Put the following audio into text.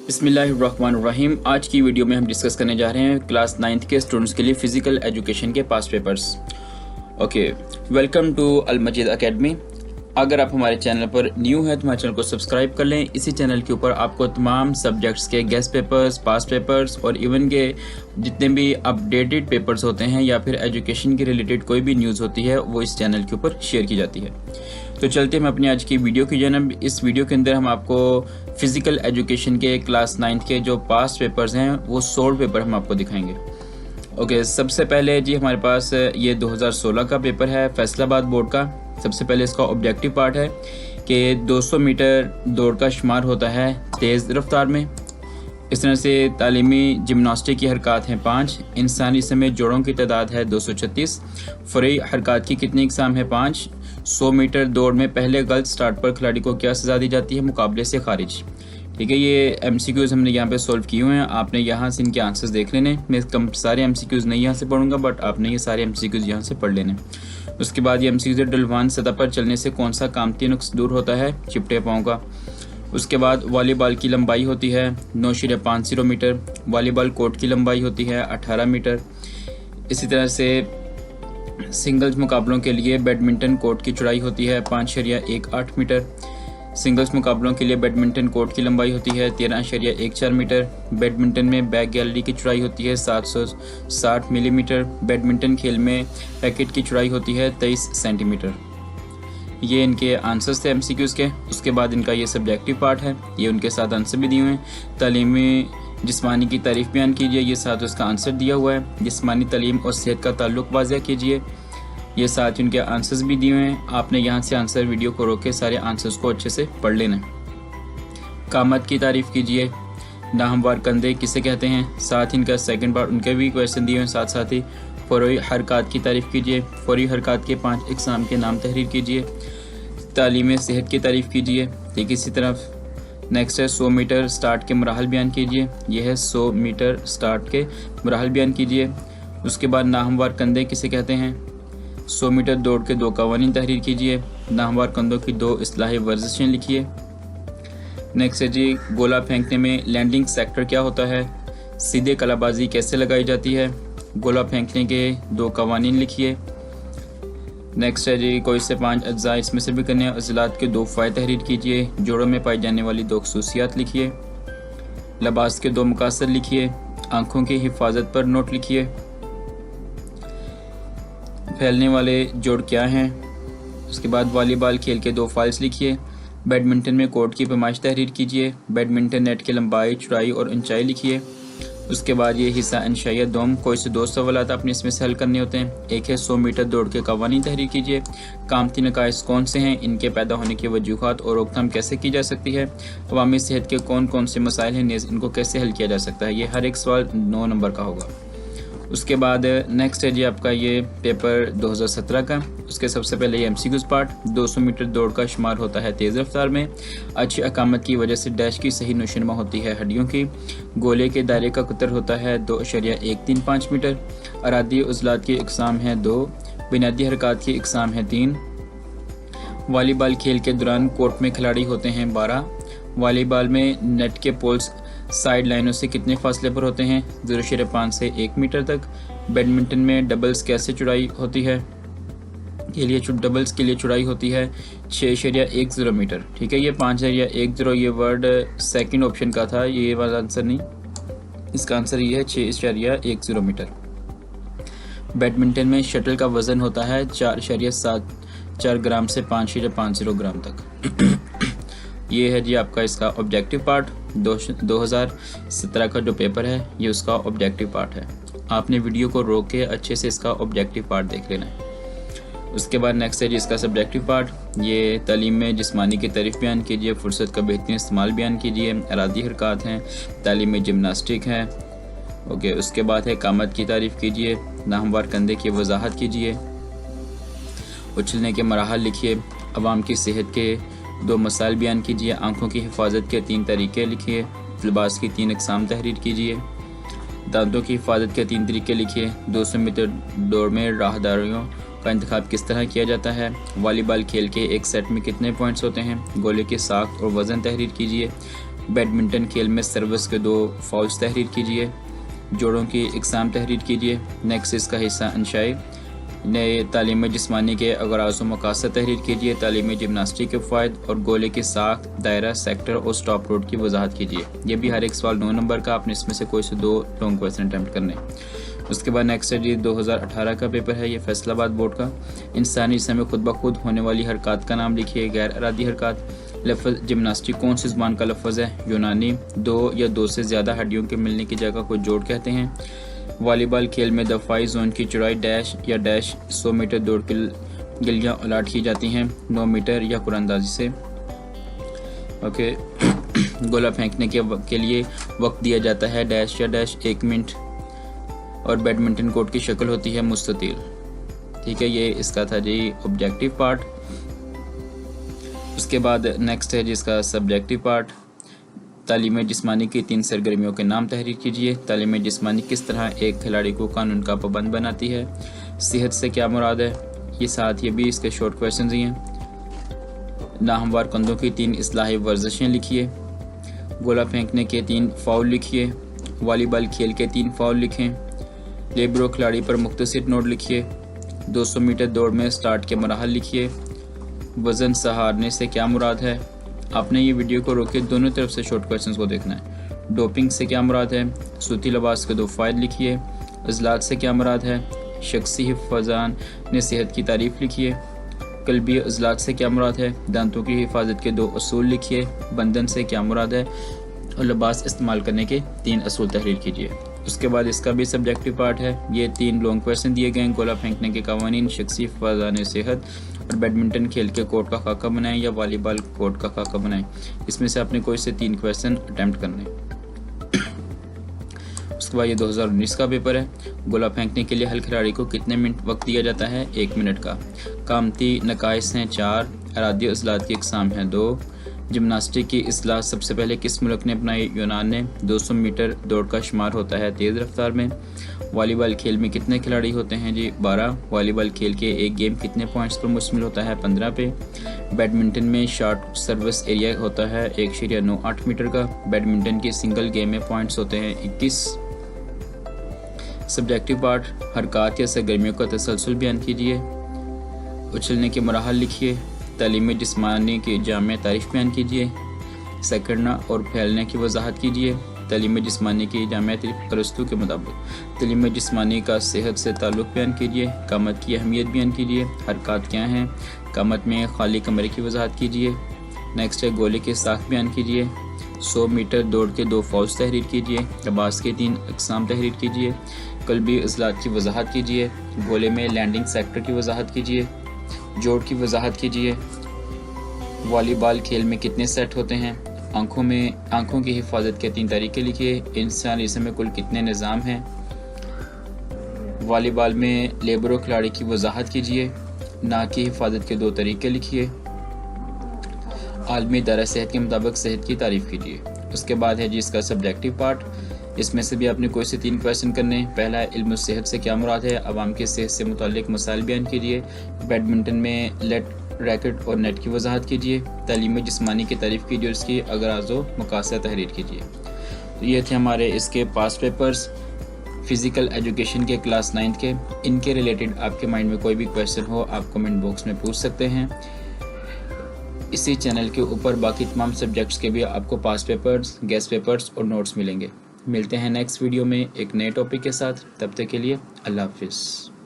बिस्मिल्लाहिर्रहमानिर्रहीम। आज की वीडियो में हम डिस्कस करने जा रहे हैं क्लास 9th के स्टूडेंट्स के लिए फ़िज़िकल एजुकेशन के पास papers. Okay, welcome to Al Majeed academy. अगर आप हमारे चैनल पर न्यू हैं तो हमारे चैनल को सब्सक्राइब कर लें। इसी चैनल के ऊपर आपको तमाम सब्जेक्ट्स के गेस्ट पेपर्स, पास पेपर्स और इवन के जितने भी अपडेटेड पेपर्स होते हैं या फिर एजुकेशन के रिलेटेड कोई भी न्यूज़ होती है वो इस चैनल के ऊपर शेयर की जाती है। तो चलते हैं अपनी आज की वीडियो की जानब। इस वीडियो के अंदर हम आपको फ़िज़िकल एजुकेशन के क्लास 9th के जो पास्ट पेपर्स हैं वो 100 पेपर हम आपको दिखाएंगे। ओके, सबसे पहले जी हमारे पास ये 2016 का पेपर है फैसलाबाद बोर्ड का। सबसे पहले इसका ऑब्जेक्टिव पार्ट है कि 200 मीटर दौड़ का शुमार होता है तेज़ रफ्तार में। इस तरह से तालीमी जिम्नास्टिक की हरकत हैं 5, इंसानी समेत जोड़ों की तादाद है 236, फ़रई हरकत की कितनी इकसाम है 5, 100 मीटर दौड़ में पहले गलत स्टार्ट पर खिलाड़ी को क्या सज़ा दी जाती है मुकाबले से खारिज। ठीक है, ये MCQs हमने यहाँ पे सॉल्व किए हुए हैं। आपने यहाँ से इनके आंसर्स देख लेने। मैं सारे MCQs नहीं यहाँ से पढ़ूंगा, बट आपने ये सारे MCQs यहाँ से पढ़ लेने। उसके बाद ये MCQs ढलवान सतह पर चलने से कौन सा कामती नुक्स दूर होता है, चिपटे पाँव का। उसके बाद वॉलीबॉल की लंबाई होती है 9.50 मीटर। वॉलीबॉल कोर्ट की लंबाई होती है 18 मीटर। इसी तरह से सिंगल्स मुकाबलों के लिए बैडमिंटन कोर्ट की चौड़ाई होती है 5.18 मीटर। सिंगल्स मुकाबलों के लिए बैडमिंटन कोर्ट की लंबाई होती है 13.14 मीटर। बैडमिंटन में बैक गैलरी की चौड़ाई होती है 760 मिलीमीटर। बैडमिंटन खेल में रैकेट की चौड़ाई होती है 23 सेंटीमीटर। ये इनके आंसर्स थे MCQs के। उसके बाद इनका ये सब्जेक्टिव पार्ट है, ये उनके साथ आंसर भी दिए हुए हैं। तालीमी जिस्मानी की तारीफ़ बयान कीजिए, ये साथ उसका आंसर दिया हुआ है। जिस्मानी तालीम और सेहत का ताल्लुक़ वाज़ेह कीजिए, ये साथ उनके आंसर्स भी दिए हुए हैं। आपने यहाँ से आंसर वीडियो को रोक के सारे आंसर्स को अच्छे से पढ़ लेना है। कामत की तारीफ़ कीजिए, नाहमवार कंधे किसे कहते हैं, साथ इनका सेकंड पार्ट उनके भी क्वेश्चन दिए हुए हैं। साथ ही फ़ौरी हरकत की तारीफ़ कीजिए, फ़ौरी हरकत के 5 इक़साम के नाम तहरीर कीजिए। तालीम सेहत की तारीफ़ कीजिए। ठीक, इसी तरफ नेक्स्ट है 100 मीटर स्टार्ट के मराहल बयान कीजिए। यह है 100 मीटर स्टार्ट के मराहल बयान कीजिए। उसके बाद नाहमवार कंधे किसे कहते हैं, 100 मीटर दौड़ के 2 कवानीन तहरीर कीजिए। नाहमवार कंधों की 2 इस्लाही वर्जिशें लिखिए। नेक्स्ट है जी गोला फेंकने में लैंडिंग सेक्टर क्या होता है, सीधे कलाबाजी कैसे लगाई जाती है, गोला फेंकने के 2 कवानीन लिखिए। नेक्स्ट है जी कोई से 5 अज्जा इसमें से भी करने हैं, अज़लात के 2 फ़ायदे तहरीर कीजिए। जोड़ों में पाई जाने वाली 2 खसूसियात लिखिए। लिबास के 2 मकासद लिखिए। आँखों की हिफाजत पर नोट लिखिए। फैलने वाले जोड़ क्या हैं। उसके बाद वॉलीबॉल खेल के 2 फाइल्स लिखिए। बैडमिंटन में कोर्ट की पैमाइश तहरीर कीजिए। बैडमिंटन नेट की लंबाई, चौड़ाई और ऊंचाई लिखिए। उसके बाद ये हिस्सा इंशाइया दोम कोई से 2 सवालात अपने इसमें से हल करने होते हैं। एक है 100 मीटर दौड़ के कवानीन तहरीर कीजिए। कामती नकाइस कौन से हैं, इनके पैदा होने की वजूहात और रोकथाम कैसे की जा सकती है, अवामी सेहत के कौन कौन से मसाइल हैं, इनको कैसे हल किया जा सकता है। ये हर एक सवाल 9 नंबर का होगा। उसके बाद नेक्स्ट है जी आपका ये पेपर 2017 का। उसके सबसे पहले ये MCQs पार्ट, 200 मीटर दौड़ का शुमार होता है तेज़ रफ्तार में। अच्छी अकामत की वजह से डैश की सही नोशनमा होती है हड्डियों की। गोले के दायरे का कतर होता है 2.135 मीटर। अरादी उज़लात की इक़साम है 2, बुनियादी हरकत की इक़साम है 3। वॉलीबॉल खेल के दौरान कोर्ट में खिलाड़ी होते हैं 12। वॉलीबॉल में नेट के पोल्स साइड लाइनों से कितने फासले पर होते हैं, 0.5 से 1 मीटर तक। बैडमिंटन में डबल्स कैसे चौड़ाई होती है, डबल्स के लिए चौड़ाई होती है 6.10 मीटर। ठीक है, ये 5.10 ये वर्ड सेकंड ऑप्शन का था, ये वाला आंसर नहीं, इसका आंसर ये है 6.10 मीटर। बैडमिंटन में शटल का वज़न होता है 4.74 ग्राम से 5.50 ग्राम तक। ये है जी आपका इसका ऑब्जेक्टिव पार्ट। 2017 का जो पेपर है ये उसका ऑब्जेक्टिव पार्ट है। आपने वीडियो को रोक के अच्छे से इसका ऑब्जेक्टिव पार्ट देख लेना है। उसके बाद नेक्स्ट है जी इसका सब्जेक्टिव पार्ट। ये तालीम में जिस्मानी की तारीफ़ बयान कीजिए, फुर्सत का बेहतरीन इस्तेमाल बयान कीजिए। अरादी हरकत हैं, तालीम में जिम्नास्टिक है। ओके, उसके बाद है कामत की तारीफ़ कीजिए। नाहमवार कंधे की वजाहत कीजिए। उछलने के मराहल लिखिए। अवाम की सेहत के 2 मसाइल बयान कीजिए। आँखों की हिफाजत के 3 तरीके लिखिए। लिबास की 3 इक़साम तहरीर कीजिए। दांतों की हिफाजत के 3 तरीके लिखिए। 200 मीटर दौड़ में राहदारियों का इंतखाब किस तरह किया जाता है। वॉलीबॉल खेल के एक सेट में कितने पॉइंट्स होते हैं। गोले की साख्त और वज़न तहरीर कीजिए। बैडमिंटन खेल में सर्विस के 2 फाउल्स तहरीर कीजिए। जोड़ों की इकसाम तहरीर कीजिए। नेक्स्ट इसका हिस्सा अंशाई नए तालीम जिस्मानी के अगराज़ व मकासद तहरीर कीजिए। तालीमी जिम्नास्टिक के फ़ायद और गोले की साख, दायरा, सेक्टर और स्टॉप रोड की वजाहत कीजिए। ये भी हर एक सवाल 9 नंबर का, आपने इसमें से कोई से 2 लॉन्ग क्वेश्चन अटैम्प्ट करने। उसके बाद नेक्स्ट है जी 2018 का पेपर है, ये फैसलाबाद बोर्ड का। इंसानी जिस्म में खुद ब खुद होने वाली हरकत का नाम लिखिए। गैर इरादी हरकत। लफ्ज़ जिम्नास्टिक कौन सी ज़ुबान का लफ्ज़ है? यूनानी। 2 या 2 से ज़्यादा हड्डियों के मिलने की जगह को जोड़ कहते हैं। वॉलीबॉल खेल में दफाई जोन की चौड़ाई डैश या डैश 100 मीटर दौड़ की गिलियाँ अलाट की जाती हैं 9 मीटर या कुरानंदाजी से। ओके गोला फेंकने के लिए वक्त दिया जाता है डैश या डैश 1 मिनट और बैडमिंटन कोर्ट की शक्ल होती है मुस्ततील। ठीक है, ये इसका था जी ऑब्जेक्टिव पार्ट। उसके बाद नेक्स्ट है जिसका सब्जेक्टिव पार्ट। तालीम जिस्मानी की 3 सरगर्मियों के नाम तहरीर कीजिए। तालीम जिस्मानी किस तरह एक खिलाड़ी को कानून का पाबंद बनाती है? सेहत से क्या मुराद है? ये साथ ये भी इसके शॉर्ट क्वेश्चन ही हैं। नाहमवार कंधों की 3 इस्लाही वर्जिशें लिखिए। गोला फेंकने के 3 फाउल लिखिए। वॉलीबॉल खेल के 3 फाउल लिखें। लेब्रो खिलाड़ी पर मुख्तसर नोट लिखिए। 200 मीटर दौड़ में स्टार्ट के मराहल लिखिए। वज़न सहारने से क्या मुराद है? आपने ये वीडियो को रोके दोनों तरफ से शॉर्ट क्वेश्चंस को देखना है। डोपिंग से क्या मुराद है? सूती लिबास के 2 फ़ायदे लिखिए। अज़लात से क्या मुराद है? शख्सी हिफ़ाज़ान ने सेहत की तारीफ़ लिखिए। कल्बी अज़लात से क्या मुराद है? दांतों की हिफाजत के 2 असूल लिखिए। बंधन से क्या मुराद है? और लिबास इस्तेमाल करने के 3 असूल तहरीर कीजिए। उसके बाद इसका भी सब्जेक्टिव पार्ट है। ये 3 लॉन्ग क्वेश्चन दिए गए हैं। गोला फेंकने के कवानीन, शख्सी हिफ़ाज़ान सेहत और बैडमिंटन खेल के कोर्ट का खाका बनाएं या वॉलीबॉल कोर्ट का खाका बनाएं। इसमें से आपने कोई से 3 क्वेश्चन अटैम्प्ट करने। उसके बाद ये 2019 का पेपर है। गोला फेंकने के लिए हल खिलाड़ी को कितने मिनट वक्त दिया जाता है? 1 मिनट का। कामती नकाइस हैं 4। अरादी अज़लात की इकसाम हैं 2। जिम्नास्टिक की इस्लाह सबसे पहले किस मुल्क ने अपनाई? यूनान ने। 200 मीटर दौड़ का शुमार होता है तेज़ रफ्तार में। वॉलीबॉल खेल में कितने खिलाड़ी होते हैं जी? 12। वॉलीबॉल खेल के एक गेम कितने पॉइंट्स पर मुश्तमिल होता है? 15 पे। बैडमिंटन में शॉर्ट सर्विस एरिया होता है 1.98 मीटर का। बैडमिंटन के सिंगल गेम में पॉइंट्स होते हैं 21। Subjective part. हरकत या सरगर्मियों का तसलसल बयान कीजिए। उछलने के मराहल लिखिए। तालीम जिस्मानी की जामे तारीफ बयान कीजिए। सकड़ना और फैलने की वजाहत कीजिए। तालीम जिस्मानी की जामे तारीफ अरस्तू के मुताबिक। तालीम जिस्मानी का सेहत से ताल्लुक़ बयान कीजिए। कामत की अहमियत बयान कीजिए। हरकत क्या हैं? कामत में खाली कमरे की वजाहत कीजिए। नेक्स्ट है गोले के साख बयान कीजिए। 100 मीटर दौड़ के 2 फाउल्स तहरीर कीजिए। लिबास के 3 अक़साम तहरीर कीजिए। कल्बी अज़लात की वजाहत कीजिए। गोले में लैंडिंग सेक्टर की वजाहत कीजिए। जोड़ की वजाहत कीजिए। वॉलीबॉल खेल में कितने सेट होते हैं? आंखों की हिफाजत के 3 तरीके लिखिए। इंसान जिस्म में कुल कितने निज़ाम हैं? वॉलीबॉल में लेबरो खिलाड़ी की वजाहत कीजिए। नाक की हिफाजत के 2 तरीके लिखिए। आलमी इदारा सेहत के मुताबिक सेहत की तारीफ़ कीजिए। उसके बाद है जी इसका सब्जेक्टिव पार्ट। इसमें से भी आपने कोई से 3 क्वेश्चन करने। पहला है इल्म सेहत से क्या मुराद है? आवाम की सेहत से मुताल्लिक मसाइल बयान कीजिए। बैडमिंटन में रैकेट और नेट की वजाहत कीजिए। तालीम जिस्मानी की तारीफ़ कीजिए और इसकी अगराज़ व मकासद तहरीर कीजिए। तो ये थे हमारे इसके पास पेपर्स फ़िज़िकल एजुकेशन के क्लास 9 के। इनके रिलेटेड आपके माइंड में कोई भी क्वेश्चन हो आप कमेंट बॉक्स में पूछ सकते हैं। इसी चैनल के ऊपर बाकी तमाम सब्जेक्ट्स के भी आपको पास पेपर्स, गेस्ट पेपर्स और नोट्स मिलेंगे। मिलते हैं नेक्स्ट वीडियो में एक नए टॉपिक के साथ। तब तक के लिए अल्लाह हाफ़िज़।